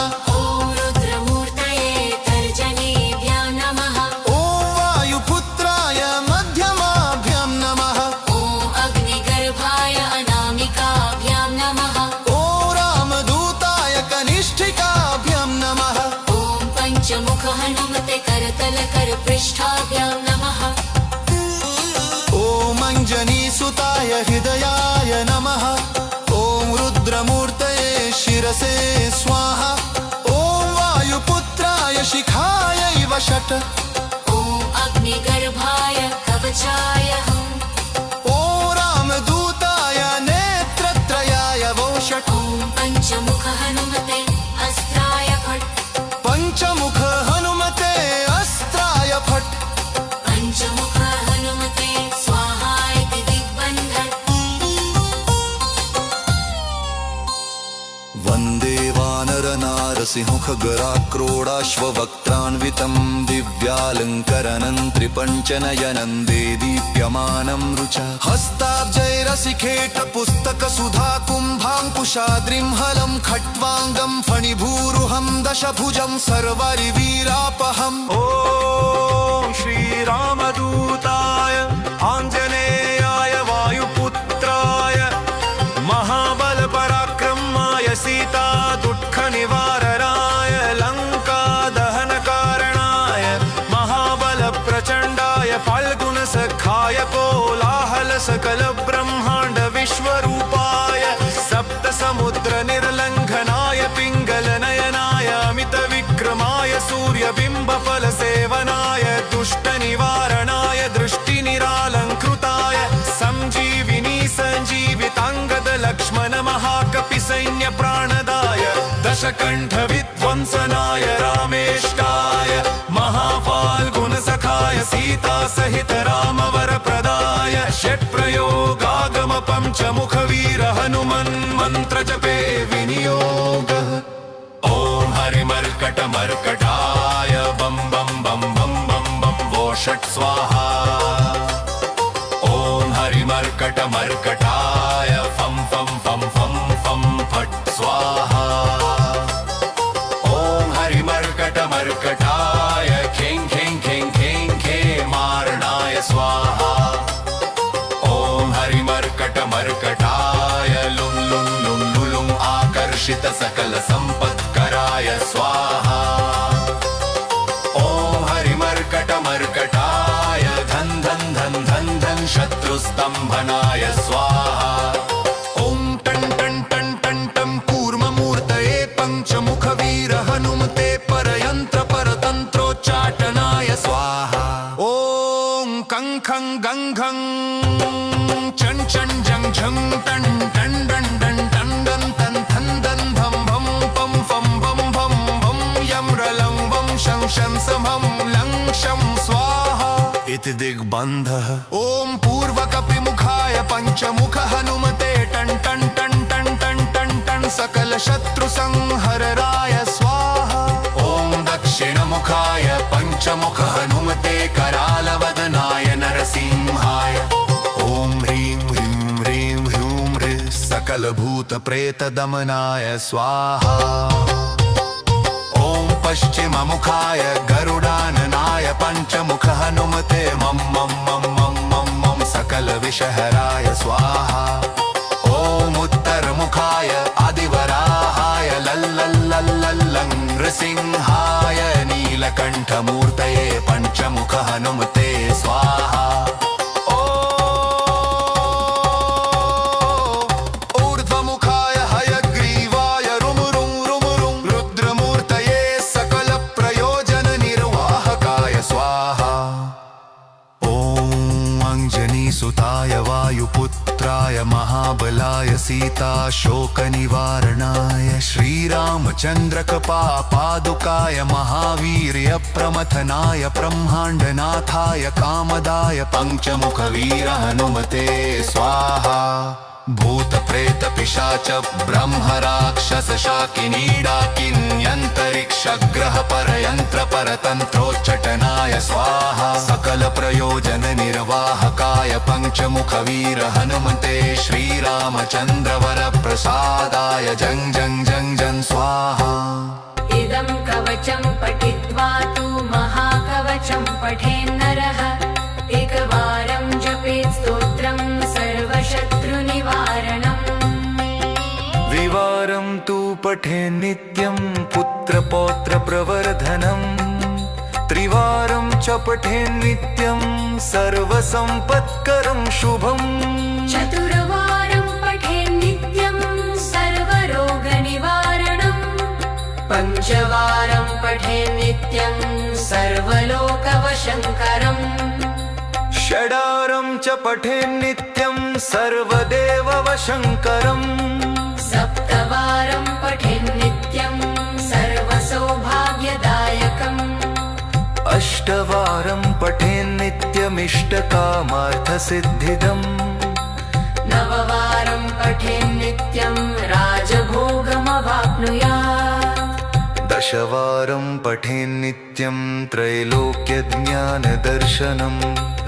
मुख हनुमते करतल कर पृष्ठाभ्यां नमः ॐ अञ्जनीसुताय हृदयाय नमः ॐ रुद्रमूर्तये शिरसे स्वाहा ॐ वायुपुत्राय शिखायैव षट् ॐ अग्निगर्भाय कवचाय हम् ॐ रामदूताय नेत्रत्रयाय वो षट् ॐ पञ्चमुख हनुमते अस्त्राय फट् पञ्चमुख हनु सिंहखगराक्रोडाश्ववक्त्रान्वितं दिव्यालङ्करणं त्रिपञ्चनयनं देदीप्यमानं रुचा हस्ताब्जैरसिखेटपुस्तकसुधा कुम्भाङ्कुशाद्रिं हलं खट्वाङ्गं फणिभूरुहं दशभुजं सर्वरिवीरापहम् ॐ श्रीरामदूताय आञ्जनेयाय वायुपुत्राय महाबलपराक्रमाय सीता दुःखनिवारणाय लङ्कादहनकारणाय महाबलप्रचण्डाय फाल्गुनसखाय कोलाहलसकलब्रह्माण्ड विश्वरूपाय सप्तसमुद्रनिर्लङ्घनाय पिङ्गलनयनाय अमितविक्रमाय सूर्यबिम्बफलसेवनाय दुष्टनिवारणाय दृष्टिनिरालङ्कृताय सञ्जीविनी सञ्जीविताङ्गद लक्ष्मण महाकपिसैन्यप्राणदाय दशकण्ठविध्वंसनाय रामेष्टाय महाफाल्गुनसखाय सीतासहित रामवरप्रदाय षट्प्रयोगागम पञ्चमुखवीर हनुमन् मन्त्रजपे विनियोगः ॐ हरिमर्कटमर्कटाय बं बं बं बं बं बं वो षट् स्वाहा ॐ हरिमर्कटमर्कटाय फं फं फं फं फं फट् स्वाहा ॐ हरिमर्कटमर्कटाय खें खें खें खें खें मारणाय स्वाहा ॐ हरिमर्कटमर्कटाय लुं लुं लुं लुलुं आकर्षित सकल सम्पत्कराय स्वाहा ॐ हरिमर्कटमर्कटाय धन धन धन धन धन शत्रुस्तम्भनाय स्वाहा ॐ टं टं टं टं टं कूर्ममूर्तये पञ्चमुखवीर हनुमते परयन्त्र परतन्त्रोच्चाटनाय स्वाहा ॐ कं खं गं घं चं चं जं झं टं टं डं डं टं डं तं थं दं धं भं पं फं भं भं भं यं रलं वं शं शं समं लं शं स्वाहा इति दिग्बन्धः ॐ पूर्वकपिमुखाय पञ्चमुख हनुमते टं टं टं टं टं टं टं सकलशत्रुसंहरणाय स्वाहा ॐ दक्षिणमुखाय पञ्चमुख हनुमते करालवदनाय नरसिंहाय ॐ ह्रीं ह्रीं ह्रीं ह्रूं ह्रीं सकलभूतप्रेतदमनाय स्वाहा ॐ पश्चिममुखाय गरुडाननाय पञ्चमुख हनुमते मं मं मं मं मं मं सकलविषहराय स्वाहा ॐ उत्तरमुखाय आदिवराहाय लल्लल्लल्लल्लं नृसिंहाय नीलकण्ठमूर्तये पञ्चमुख हनुमते स्वाहा ऊर्ध्वमुखाय हयग्रीवाय रुमुरुं रुमुरुं रुद्रमूर्तये सकलप्रयोजननिर्वाहकाय स्वाहा ॐ अञ्जनीसुताय वायुपुत्राय महाबलाय सीताशोकनिवारणाय श्रीरामचन्द्रकपापादुकाय महावीर्यप्रमथनाय ब्रह्माण्डनाथाय कामदाय पञ्चमुखवीर हनुमते स्वाहा भूतप्रेतपिशाच ब्रह्मराक्षसशाकिनीडाकिन्यन्तरिक्षग्रह परयन्त्र परतन्त्रोच्चटनाय स्वाहा सकलप्रयोजननिर्वाहकाय पञ्चमुखवीर हनुमते श्रीरामचन्द्रवरप्रसादाय जं जं जं जं स्वाहा इदं कवचं पठित्वा तु महाकवचं पठेन्नरः एकवारं जपेत् स्तोत्रं सर्वशत्रुनिवारणम् द्विवारं तु पठेन् नित्यं पुत्रपौत्रप्रवर्धनम् त्रिवारं च पठेन् नित्यं सर्वसम्पत्करं शुभम् चतुर्वारं पठेन् नित्यं सर्वरोगनिवारणम् पञ्चवारं पठेन् नित्यं सर्वलोकवशङ्करम् षडारं च पठेन् नित्यं सर्वदेववशङ्करम् सप्तवारं पठेन् नित्यं सर्वसौभाग्यदायकम् अष्टवारं पठेन् नित्यमिष्टकामार्थसिद्धिदम् नववारं पठेन् नित्यं राजभोगमवाप्नुयात् दशवारं पठेन्नित्यं त्रैलोक्यज्ञानदर्शनं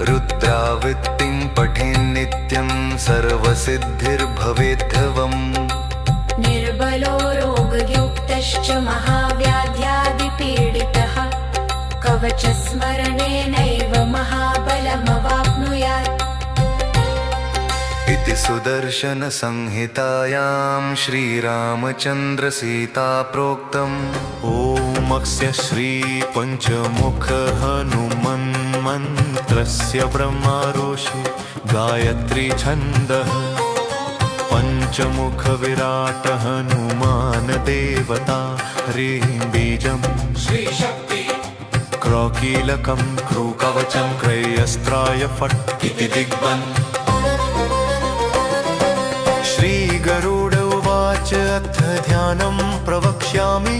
रुद्रावृत्तिं पठेन्नित्यं सर्वसिद्धिर्भवेद्धवम् निर्बलो रोगयुक्तश्च महाव्याध्यादिपीडितः कवचस्मरणेनैव महाबलमवाप्नुयात् इति सुदर्शनसंहितायां श्रीरामचन्द्रसीता प्रोक्तम् ओमस्य श्रीपञ्चमुख हनुमन्मन्त्रस्य ब्रह्मारोषि गायत्री छन्दः पञ्चमुख विराट हनुमान देवता ह्रीं बीजं श्रीशक्ति क्रौकीलकं क्रूकवचं क्रयस्त्राय फट् इति दिग्बन् श्रीगरुड उवाच अथ ध्यानं प्रवक्ष्यामि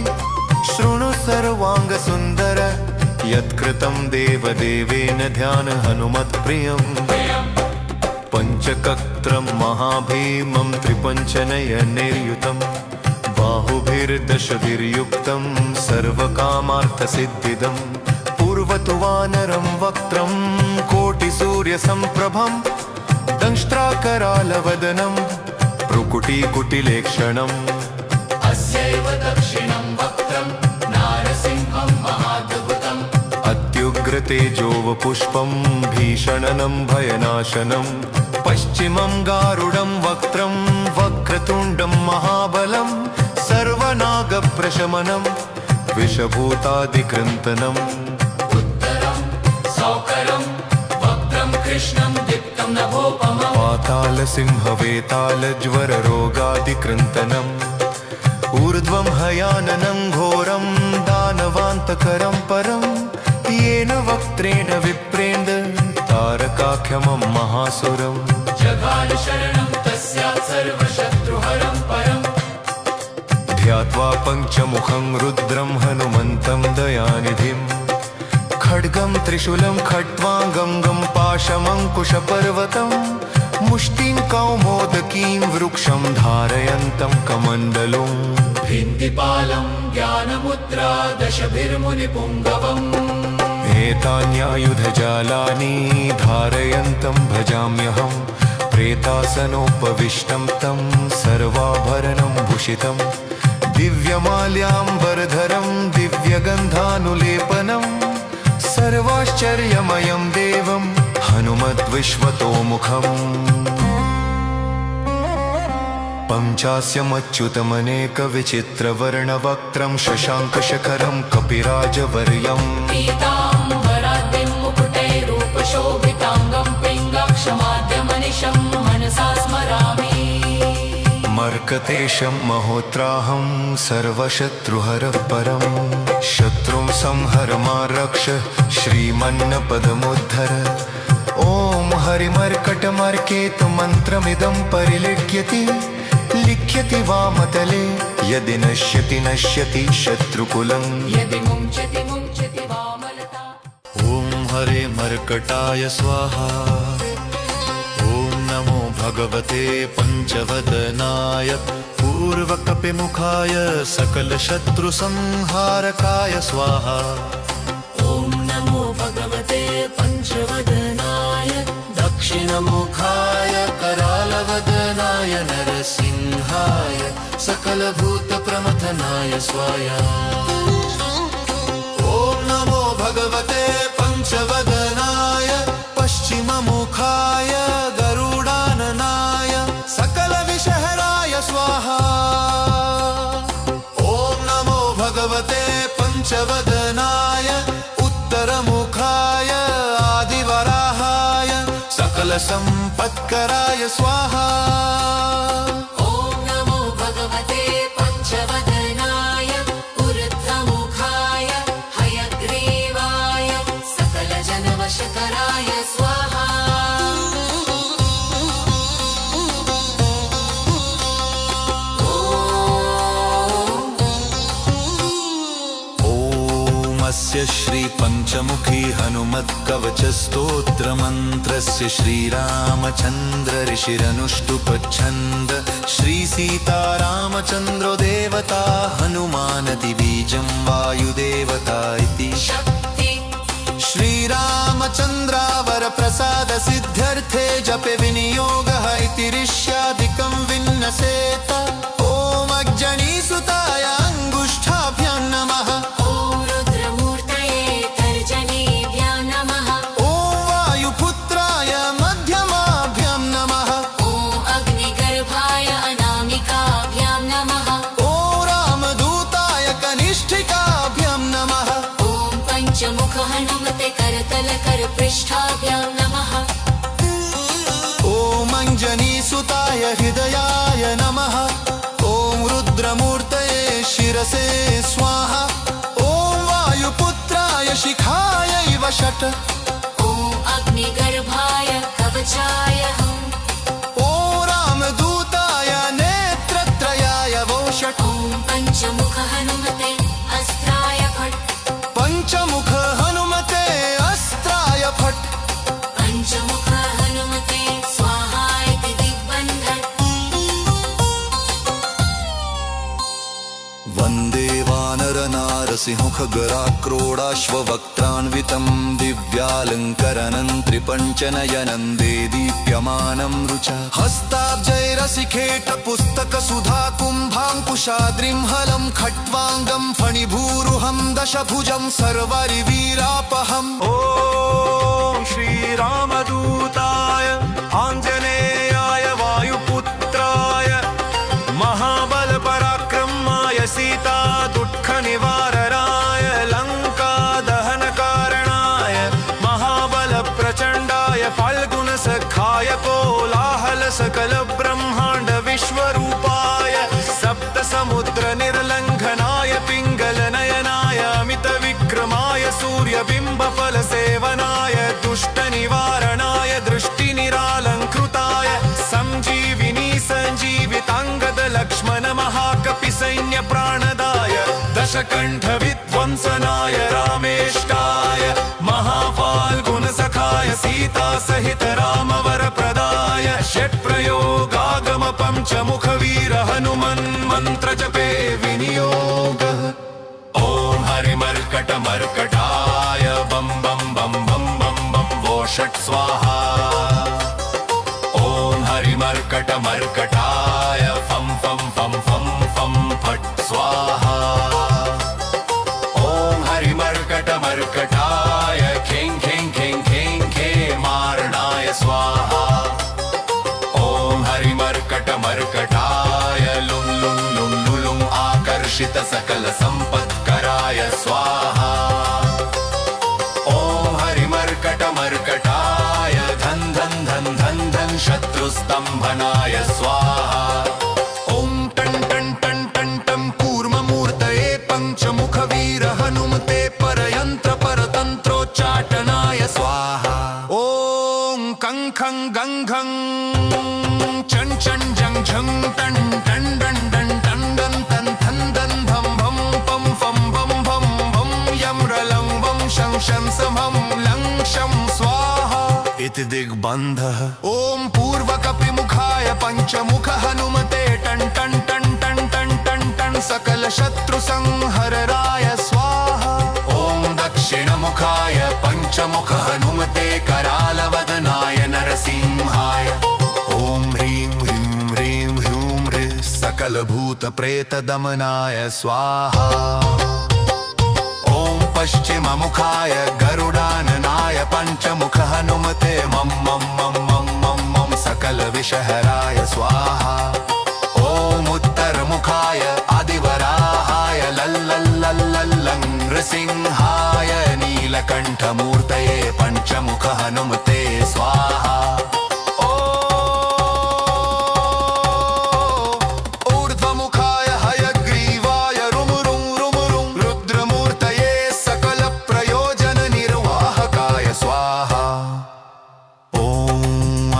शृणु सर्वाङ्गसुन्दर यत्कृतं देवदेवेन ध्यान हनुमत्प्रियम् पञ्चकत्रं महाभीमं त्रिपञ्चनयनैर्युतं बाहुभिर्दशभिर्युक्तं सर्वकामार्थसिद्धिदं पूर्वतु वानरं वक्त्रं कोटिसूर्यसम्प्रभं दंष्ट्राकरालवदनं भ्रुकुटीकुटिलेक्षणम् अस्यैव दक्षिणं वक्त्रं नारसिंहं महाद्भुतम् अत्युग्रतेजोवपुष्पं भीषणनं भयनाशनं पश्चिमं गारुडं वक्त्रं वक्रतुण्डं महाबलं सर्वनागप्रशमनं विषभूतादिकृन्तनम् उत्तरं सौकरं वक्त्रं कृष्णं दीप्तं नभोपमं पातालसिंहवेतालज्वररोगादिकृन्तनम् ऊर्ध्वं हयाननं घोरं दानवान्तकरं परं येन वक्त्रेण विप्रेन्द्र तारकाख्यमं महासुरम् जगाल शरणं तस्यात् सर्वशत्रुहरं परम् ध्यात्वा पञ्चमुखं रुद्रं हनुमन्तं दयानिधिं खड्गं त्रिशूलं खट्वाङ्गं गं पाशमङ्कुशपर्वतं मुष्टिं कौमोदकीं वृक्षं धारयन्तं कमण्डलुं भिन्तिपालं ज्ञानमुद्रा दशभिर्मुनिपुङ्गवम् एतान्यायुधजालानि धारयन्तं भजाम्यहं प्रेतासनोपविष्टं तं सर्वाभरणं भूषितं दिव्यमाल्याम्बरधरं दिव्यगन्धानुलेपनं सर्वाश्चर्यमयं देवं हनुमद्विश्वतोमुखम् पञ्चास्यमच्युतमनेकविचित्रवर्णवक्त्रं शशाङ्कशखरं कपिराजवर्यम् पीताम्बराद्रिं मुकुटैरूपशोभिताङ्गं पिङ्गक्षमाद्यमनिशं मनसा स्मरामि मर्कतेशं महोत्राहं सर्वशत्रुहरः परं शत्रुं संहर मा रक्ष श्रीमन्नपदमुद्धर ॐ हरिमर्कटमर्केतु मन्त्रमिदं परिलिख्यति लिख्यति वामतले यदि नश्यति नश्यति शत्रुकुलं यदि मुञ्चति मुञ्चति वामलता ॐ हरे मर्कटाय स्वाहा ॐ नमो भगवते पञ्चवदनाय पूर्वकपिमुखाय सकलशत्रुसंहारकाय स्वाहा ॐ नमो भगवते पञ्चवदनाय दक्षिणमुखाय करालवदनाय नरसिंहाय सकलभूतप्रमथनाय स्वाहा ॐ नमो भगवते पञ्चवदनाय पश्चिममुखाय गरुडाननाय सकलविषहराय स्वाहा ॐ नमो भगवते पञ्चवदनाय उत्तरमुखाय आदिवराहाय सकलसम्पत्कराय स्वाहा ॐ नमो भगवते पञ्चवदनाय ऊर्ध्वमुखाय हयग्रीवाय सकलजनवशकराय स्वाहा ॐ स्तोत्रमन्त्रस्य श्रीपञ्चमुखी हनुमत्कवचस्तोत्रमन्त्रस्य श्रीरामचन्द्र ऋषिरनुष्टुप्छन्द श्रीसीतारामचन्द्रो देवता हनुमानदिबीजं वायुदेवता इति शक्ति श्रीरामचन्द्रावरप्रसाद सिद्ध्यर्थे जपे विनियोगः इति ऋष्यादिकं विन्नसेत ॐ अग्जनीसुताय अङ्गुष्ठाभ्यां नमः ॐ रुद्रमूर्तये तर्जनीभ्यां नमः ॐ वायुपुत्राय मध्यमाभ्यां नमः ॐ अग्निगर्भाय अनामिकाभ्यां नमः ॐ रामदूताय कनिष्ठिकाभ्यां नमः ॐ पञ्चमुख हनुमते करतलकरपृष्ठाभ्यां नमः ॐ अञ्जनीसुताय हृदयाय नमः ॐ रुद्रमूर्तये शिरसे स्वाहा ॐ वायुपुत्राय शिखायै वषट् ॐ अग्निगर्भाय कवचाय हम् ॐ रामदूताय नेत्रत्रयाय वौषट् ॐ पञ्चमुख हनुमते अस्त्राय फट् पञ्चमुख हनुमते अस्त्राय फट् पञ्चमुख हनुमते स्वाहा इति दिग्बन्धन् वन्दे वानरनारसिंहखगराक्रोडाश्ववक्त्रान्वितं दिव्यालङ्करनं त्रिपञ्चनयनं देदीप्यमानं रुचा हस्ताब्जैरसिखेटपुस्तकसुधा कुम्भाङ्कुशाद्रिं हलं खट्वाङ्गं फणिभूरुहं दशभुजं सर्वरिवीरापहम् ॐ श्रीरामदूताय आञ्जनेयाय वायुपुत्राय महाबलपराक्रमाय सीता दुःखनिवारणाय लङ्कादहनकारणाय महाबलप्रचण्डाय फाल्गुनसखाय कोलाहलसकलब्रह्माण्ड विश्वरूपाय सप्तसमुद्रनिर्लङ्घनाय पिङ्गलनयनाय अमितविक्रमाय सूर्यबिम्बफलसेवनाय दुष्टनिवारणाय दृष्टिनिरालङ्कृताय सञ्जीविनी सञ्जीविताङ्गद लक्ष्मण महाकपिसैन्यप्राणदाय दशकण्ठविध्वंसनाय रामेष्टाय महाफाल्गुनसखाय सीतासहित रामवरप्रदाय षट्प्रयोगागम पञ्चमुखवीर हनुमन्मन्त्रजपे विनियोगः ॐ हरिमर्कटमर्कटाय बं बं बं बं बं बं वो षट् स्वाहा ॐ हरिमर्कटमर्कटाय फं फं फं फं फं फट् स्वाहा ॐ हरिमर्कटमर्कटाय खें खें खें खें खेमारणाय स्वाहा ॐ हरिमर्कटमर्कटाय लुं लुं लुं लुलुं आकर्षित सकल सम्पत्कराय स्वाहा ॐ हरिमर्कटमर्कटाय धन धन धन धन धन शत्रुस्तम्भनाय स्वाहा ॐ टन् टन् टन् टन् टं कूर्ममूर्तये पञ्चमुखवीर हनुमते परयन्त्र परतन्त्रोच्चाटनाय स्वाहा ॐ कं खं गं घं चं चं जं झं टन् टन् डन् डन् टन् डन् तन् थन् दन् भं भं पं फं भं भं भं यं रलं वं शं शं समं लं शं स्वाहा इति दिग्बन्धः ॐ पूर्वकपिमुखाय पञ्चमुख हनुमते टन् टन् टन् टन् टन् टन् टन् सकलशत्रुसंहरणाय स्वाहा ॐ दक्षिणमुखाय पञ्चमुख हनुमते करालवदनाय नरसिंहाय ॐ ह्रीं ह्रीं ह्रीं ह्रूं ह्रीं सकलभूतप्रेतदमनाय स्वाहा ॐ पश्चिममुखाय गरुडाननाय पञ्चमुख हनुमते मं मं मं मं मं मं सकलविषहराय स्वाहा ॐ उत्तरमुखाय आदिवराहाय लल्लल्लल्लल्लं नृसिंहाय नीलकण्ठमूर्तये पञ्चमुख हनुमते स्वाहा ऊर्ध्वमुखाय हयग्रीवाय रुमुरुं रुमुरुं रुद्रमूर्तये सकलप्रयोजननिर्वाहकाय स्वाहा ॐ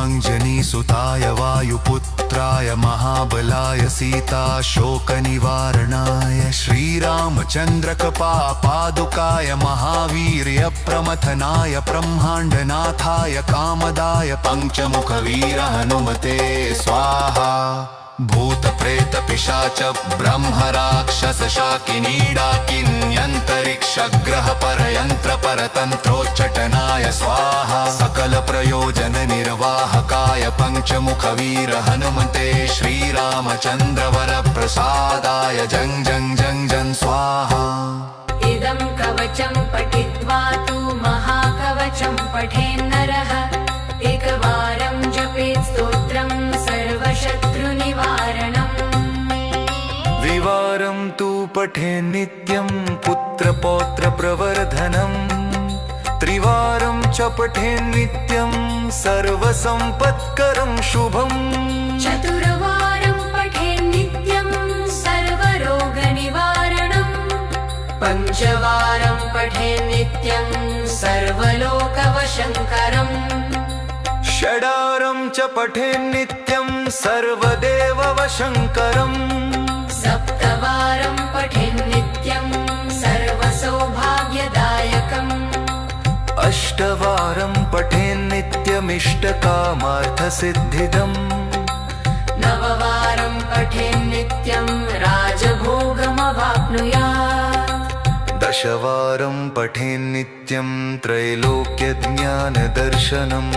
अञ्जनीसुताय वायुपुत्राय महाबलाय सीता शोकनिवारणाय श्रीरामचन्द्रकृपापादुकाय महावीर्य प्रमथनाय ब्रह्माण्डनाथाय कामदाय पञ्चमुखवीर हनुमते स्वाहा भूतप्रेत पिशाच ब्रह्म राक्षस शाकिनी डाकिन्यन्तरिक्ष ग्रह परयन्त्र परतन्त्रोच्चाटनाय स्वाहा सकल प्रयोजन निर्वाहकाय पञ्चमुखवीर हनुमते श्रीरामचन्द्र वर प्रसादाय जं जं जं जं स्वाहा इदं कवचं पठित्वा तु महाकवचं पठेन्नरः एकवारं जपेत् स्तोत्रं सर्वशत्रुनिवारणम् द्विवारं तु पठेन् नित्यं पुत्रपौत्रप्रवर्धनम् त्रिवारं च पठेन् नित्यं सर्वसम्पत्करं शुभम् चतुर्वारं पठेन् नित्यं सर्वरोगनिवारणम् पञ्चवारं पठेन् नित्यं सर्वलोकवशङ्करम् षडारं च पठेन् नित्यं सर्वदेववशङ्करम् सप्तवारं पठेन् नित्यं सर्वसौभाग्यदायकम् अष्टवारं पठेन् नित्यमिष्टकामार्थसिद्धिदम् नववारं पठेन् नित्यं राजभोगमवाप्नुयात् दशवारं पठेन् नित्यं त्रैलोक्यज्ञानदर्शनम्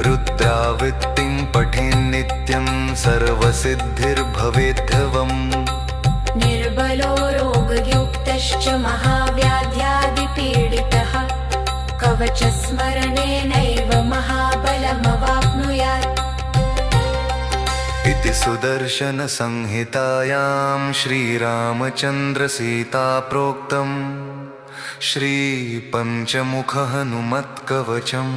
रुद्रावृत्तिं पठेन् नित्यं सर्वसिद्धिर्भवेद्धवम् निर्बलो रोगयुक्तश्च महाव्याध्यादिपीडितः कवचस्मरणेनैव महाबलमवाप्नुयात् इति सुदर्शनसंहितायां श्रीरामचन्द्रसीताप्रोक्तम् श्रीपञ्चमुखहनुमत्कवचम्